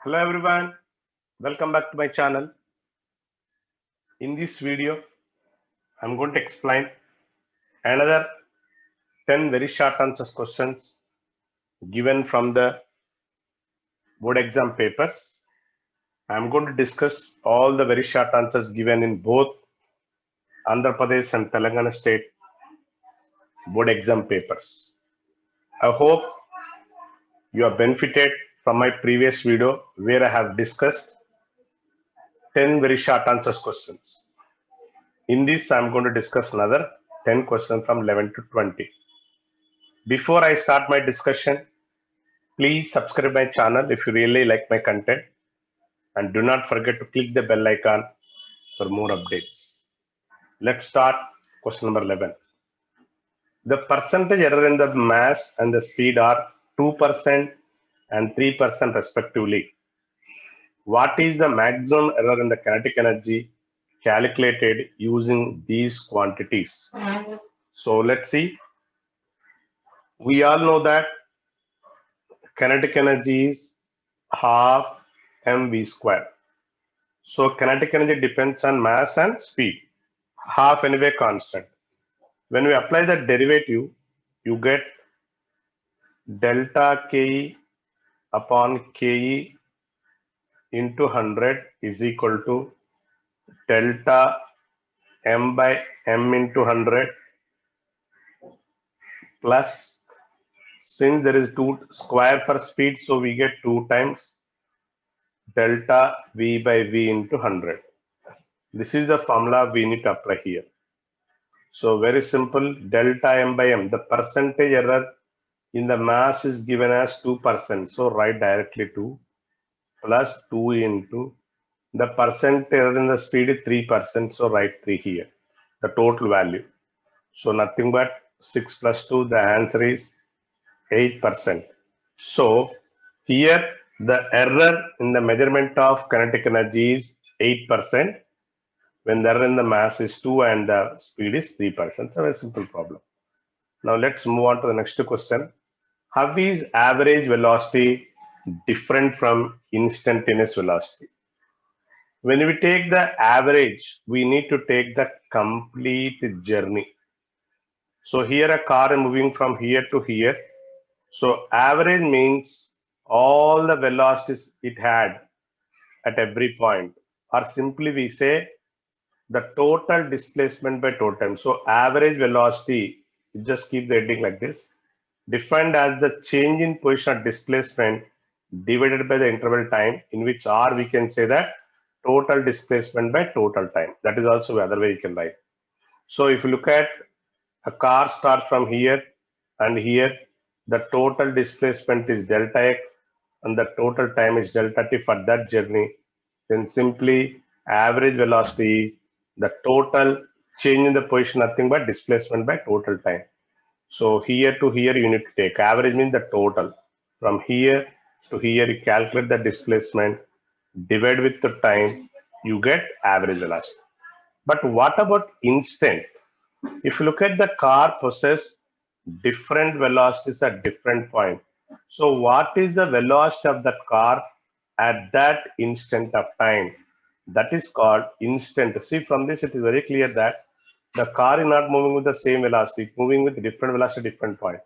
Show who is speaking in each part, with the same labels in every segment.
Speaker 1: Hello everyone, welcome back to my channel. In this video, I'm going to explain another 10 very short answers questions given from the board exam papers. I'm going to discuss all the very short answers given in both Andhra Pradesh and Telangana state board exam papers. I hope you have benefited from my previous video where I have discussed 10 very short answers questions. In this, I'm going to discuss another 10 questions from 11 to 20. Before I start my discussion, please subscribe my channel if you really like my content and do not forget to click the bell icon for more updates. Let's start question number 11. The percentage error in the mass and the speed are 2% and 3% respectively. What is the maximum error in the kinetic energy calculated using these quantities? So let's see. We all know that kinetic energy is half mv square. So kinetic energy depends on mass and speed, half anyway constant. When we apply the derivative, you get delta Ke upon Ke into 100 is equal to delta m by m into 100 plus, since there is 2 square for speed, so we get 2 times delta v by v into 100. This is the formula we need to apply here. So very simple, delta m by m, the percentage error in the mass is given as 2%. So write directly 2 plus 2 into the percent error in the speed is 3%. So write 3 here, the total value. So nothing but 6 plus 2, the answer is 8%. So here the error in the measurement of kinetic energy is 8%. When the error in the mass is 2 and the speed is 3%. It's a very simple problem. Now let's move on to the next question. How is average velocity different from instantaneous velocity? When we take the average, we need to take the complete journey. So here a car is moving from here to here. So average means all the velocities it had at every point, or simply we say the total displacement by total time. So average velocity, just keep the heading like this, defined as the change in position of displacement divided by the interval time, in which R we can say that total displacement by total time. That is also the other way you can write. So if you look at a car starts from here and here, the total displacement is delta x and the total time is delta t for that journey. Then simply average velocity, the total change in the position, nothing but displacement by total time. So here to here you need to take average means the total. From here to here you calculate the displacement, divide with the time, you get average velocity. But what about instant? If you look at the car possess different velocities at different point. So what is the velocity of that car at that instant of time? That is called instant. See, from this it is very clear that the car is not moving with the same velocity, it's moving with different velocity, different point.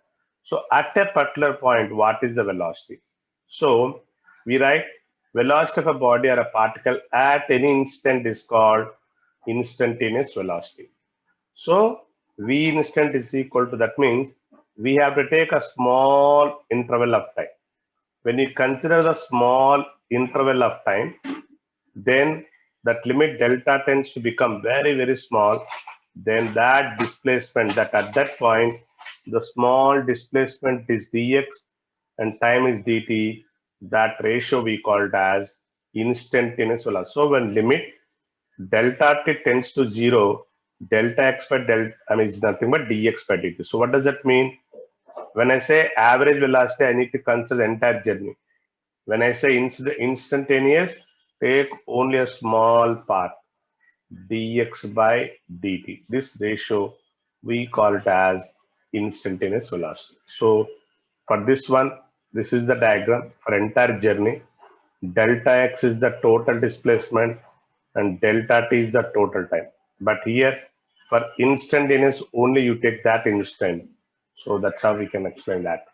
Speaker 1: So at a particular point, what is the velocity? So we write velocity of a body or a particle at any instant is called instantaneous velocity. So v instant is equal to, that means we have to take a small interval of time. When you consider the small interval of time, then that limit delta tends to become very, very small. Then that displacement, that at that point, the small displacement is dx and time is dt, that ratio we called as instantaneous velocity. So when limit delta t tends to 0, delta x by delta, I mean, it's nothing but dx by dt. So what does that mean? When I say average velocity, I need to consider the entire journey. When I say instantaneous, take only a small part, dx by dt. This ratio we call it as instantaneous velocity. So for this one, this is the diagram for entire journey. delta x is the total displacement, and delta t is the total time. But here, for instantaneous, only you take that instant. So that's how we can explain that.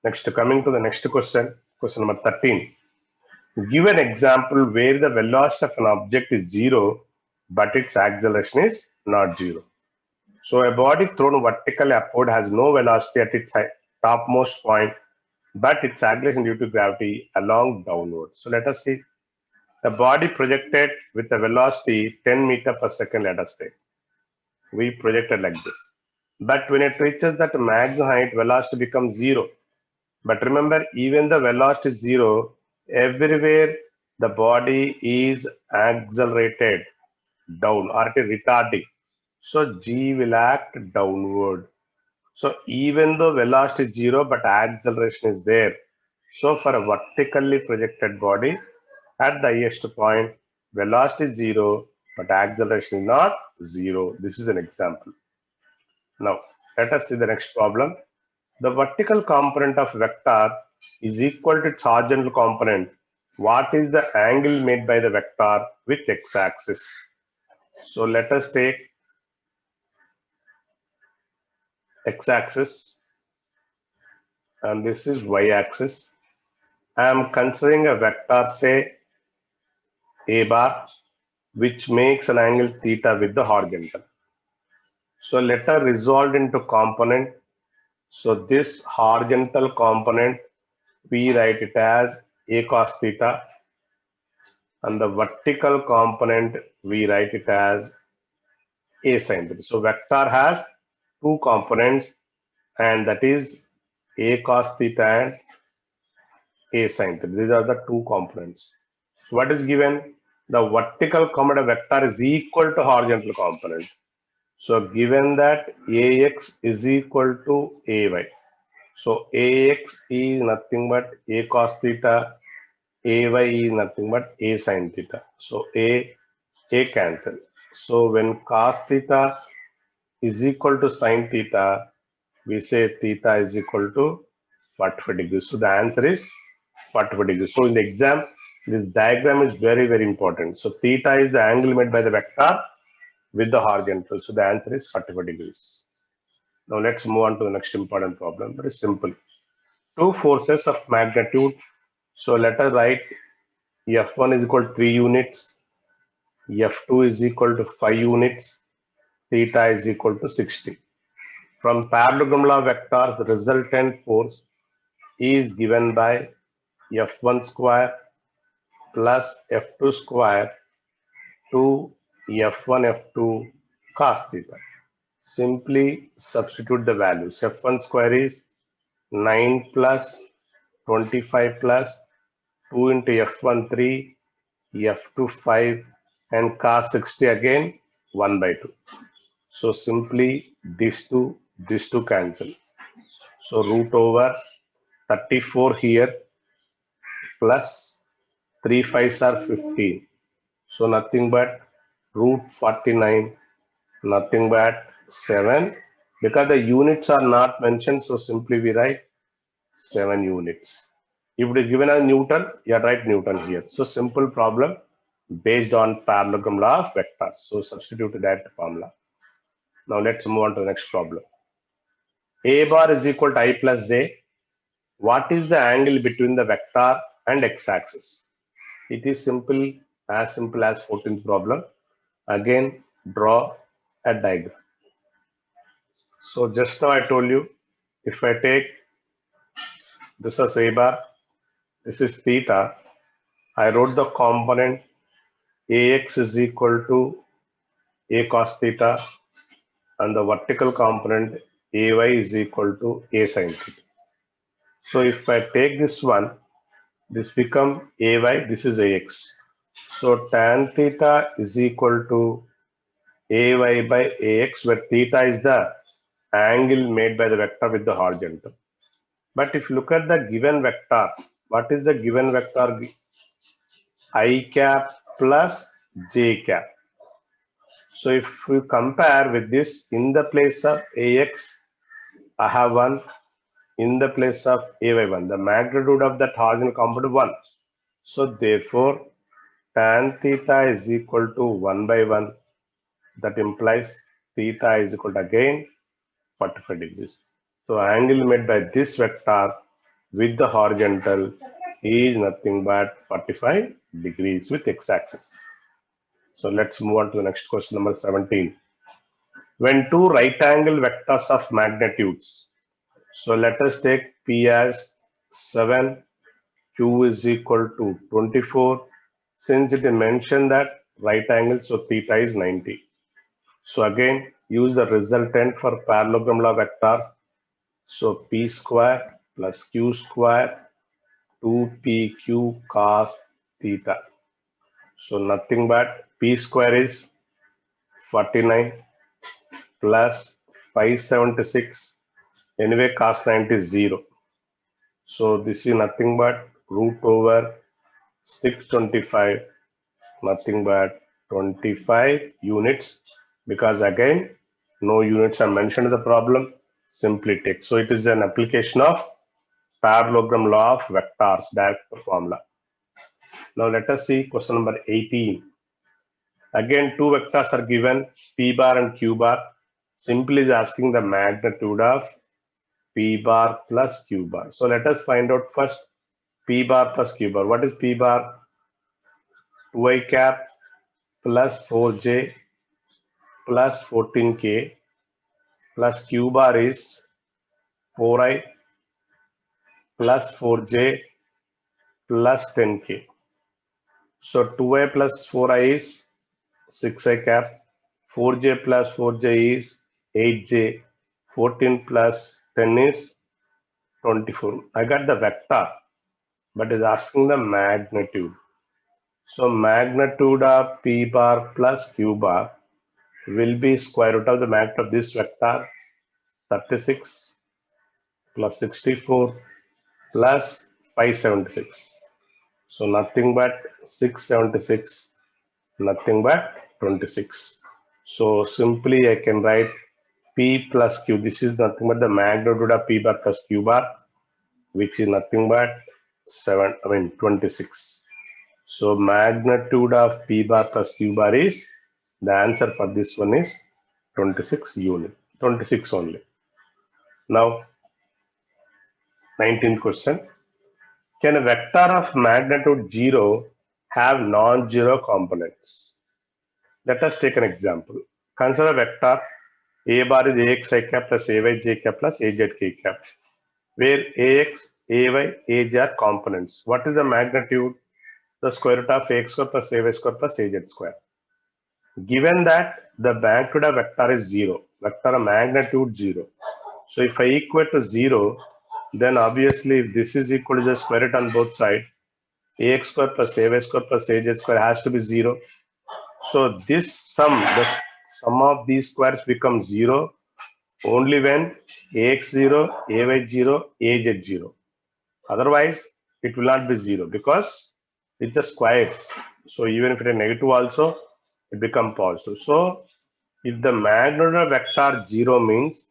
Speaker 1: Next, coming to the next question, question number 13. Give an example where the velocity of an object is zero, but its acceleration is not zero. So a body thrown vertically upward has no velocity at its topmost point, but its acceleration due to gravity along downward. So let us see. A body projected with a velocity 10 meter per second, let us say. We projected like this. But when it reaches that maximum height, velocity becomes zero. But remember, even the velocity is zero, everywhere the body is accelerated down or it is retarding. So G will act downward. So even though velocity is zero, but acceleration is there. So for a vertically projected body, at the highest point, velocity is zero, but acceleration is not zero. This is an example. Now, let us see the next problem. The vertical component of vector is equal to tangential component. What is the angle made by the vector with x-axis? So let us take x-axis and this is y-axis. I am considering a vector, say a bar, which makes an angle theta with the horizontal. So let us resolve into component. So this horizontal component, we write it as a cos theta, and the vertical component, we write it as a sin theta. So vector has two components, and that is a cos theta and a sin theta. These are the two components. So what is given? The vertical component of vector is equal to horizontal component. So given that ax is equal to ay. So ax is nothing but a cos theta, ay is nothing but a sin theta. So a cancel. So when cos theta is equal to sin theta, we say theta is equal to 45 degrees. So the answer is 45 degrees. So in the exam, this diagram is very, very important. So theta is the angle made by the vector with the horizontal. So the answer is 45 degrees. Now let's move on to the next important problem. Very simple. Two forces of magnitude. So let us write F1 is equal to 3 units, F2 is equal to 5 units, theta is equal to 60. From parallelogram law vectors, the resultant force is given by F1 square plus F2 square to F1 F2 cos theta. Simply substitute the values. F1 square is 9 plus 25 plus 2 into F1 3, F2 5, and cos 60 again 1 by 2. So simply these two cancel. So root over 34 here plus 3 5s are 15. So nothing but root 49, nothing but 7. Because the units are not mentioned, so simply we write 7 units. If it is given as Newton, you write Newton here. So simple problem based on parallelogram law of vectors. So substitute that formula. Now let's move on to the next problem. A bar is equal to I plus j. What is the angle between the vector and x-axis? It is simple as 14th problem. Again, draw a diagram. So just now I told you, if I take this as a bar, this is theta. I wrote the component ax is equal to a cos theta, and the vertical component ay is equal to a sin theta. So if I take this one, this become ay, this is ax. So tan theta is equal to ay by ax, where theta is the angle made by the vector with the horizontal. But if you look at the given vector, what is the given vector? I cap plus j cap. So if we compare with this, in the place of ax, I have 1. In the place of ay 1, the magnitude of that horizontal component 1. So therefore tan theta is equal to 1 by 1. That implies theta is equal to again 45 degrees. So angle made by this vector with the horizontal is nothing but 45 degrees with x-axis. So let's move on to the next question, number 17. When two right angle vectors of magnitudes, so let us take P as 7, Q is equal to 24. Since it is mentioned that right angle, so theta is 90. So again, use the resultant for parallelogram law vector. So P square plus Q square 2PQ cos theta. So nothing but P square is 49 plus 576. Anyway, cos 90 is 0. So this is nothing but root over 625, nothing but 25 units, because again no units are mentioned in the problem. Simply take. So it is an application of parallelogram law of vectors, direct formula. Now let us see question number 18. Again, two vectors are given, P bar and Q bar. Simply is asking the magnitude of P bar plus Q bar. So let us find out first P bar plus Q bar. What is P bar? 2i cap plus 4j plus 14k plus Q bar is 4i plus 4j plus 10k. So 2i plus 4i is 6i cap, 4j plus 4j is 8j, 14 plus 10 is 24. I got the vector, but is asking the magnitude. So magnitude of P bar plus Q bar will be square root of the magnitude of this vector, 36 plus 64 plus 576. So nothing but 676, nothing but 26. So simply I can write P plus Q. This is nothing but the magnitude of P bar plus Q bar, which is nothing but 26. So magnitude of P bar plus Q bar is, the answer for this one is 26 unit, 26 only. Now 19th question. Can a vector of magnitude 0 have non-zero components? Let us take an example. Consider a vector A bar is AXI cap plus AYJ cap plus AZK cap, where AX, AY, AJ are components. What is the magnitude? The square root of AX square plus AY square plus AZ square. Given that the magnitude of vector is 0, vector of magnitude 0. So if I equate to 0, then obviously if this is equal to the square root on both sides, AX square plus AY square plus AZ square has to be 0. So this sum, the sum of these squares becomes 0 only when AX 0, AY 0, AZ 0. Otherwise, it will not be 0 because it's the squares. So even if it is negative also, it becomes positive. So if the magnitude of vector 0 means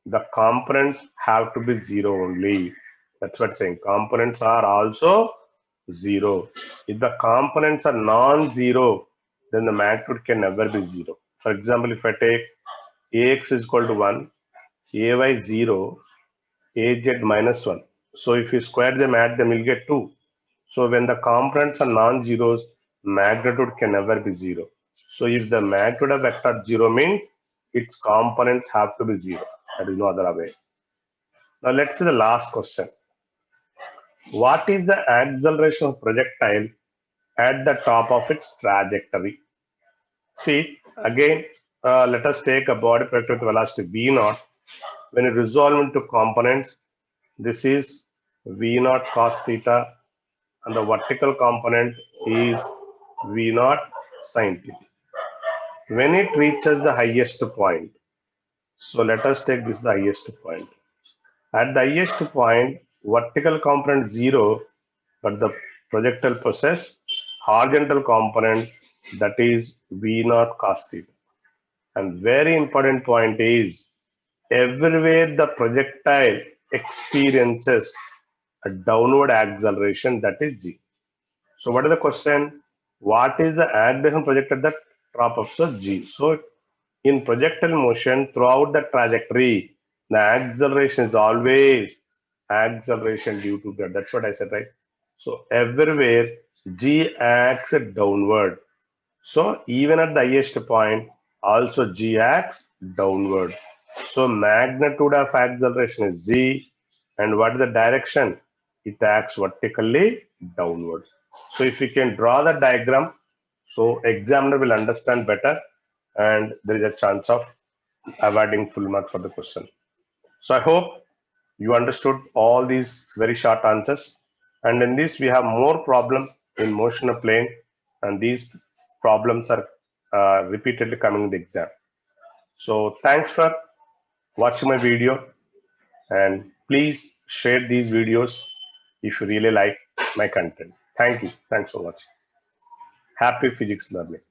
Speaker 1: the components have to be 0 only. That's what I'm saying. Components are also 0. If the components are non-zero, then the magnitude can never be 0. For example, if I take AX is equal to 1, AY 0, AZ minus 1. So if you square them, add them, you'll get 2. So when the components are non-zeros, magnitude can never be 0. So if the magnitude of vector 0 means its components have to be 0. There is no other way. Now let's see the last question. What is the acceleration of projectile at the top of its trajectory? See, again, let us take a body projectile with velocity v0. When it resolve into components, this is v0 cos theta, and the vertical component is v0 sin theta. When it reaches the highest point, so let us take this the highest point. At the highest point, vertical component 0, but the projectile possess horizontal component, that is v0 cos theta. And very important point is, everywhere the projectile experiences a downward acceleration, that is g. So what is the question? What is the acceleration projected at the top of the G? So in projectile motion throughout the trajectory, the acceleration is always acceleration due to that. That's what I said, right? So everywhere G acts downward. So even at the highest point, also G acts downward. So magnitude of acceleration is G, and what is the direction? It acts vertically downward. So if we can draw the diagram, so examiner will understand better, and there is a chance of awarding full mark for the question. So I hope you understood all these very short answers. And in this, we have more problem in motion of plane, and these problems are repeatedly coming in the exam. So thanks for watching my video, and please share these videos if you really like my content. Thank you. Thanks for watching. Happy physics learning.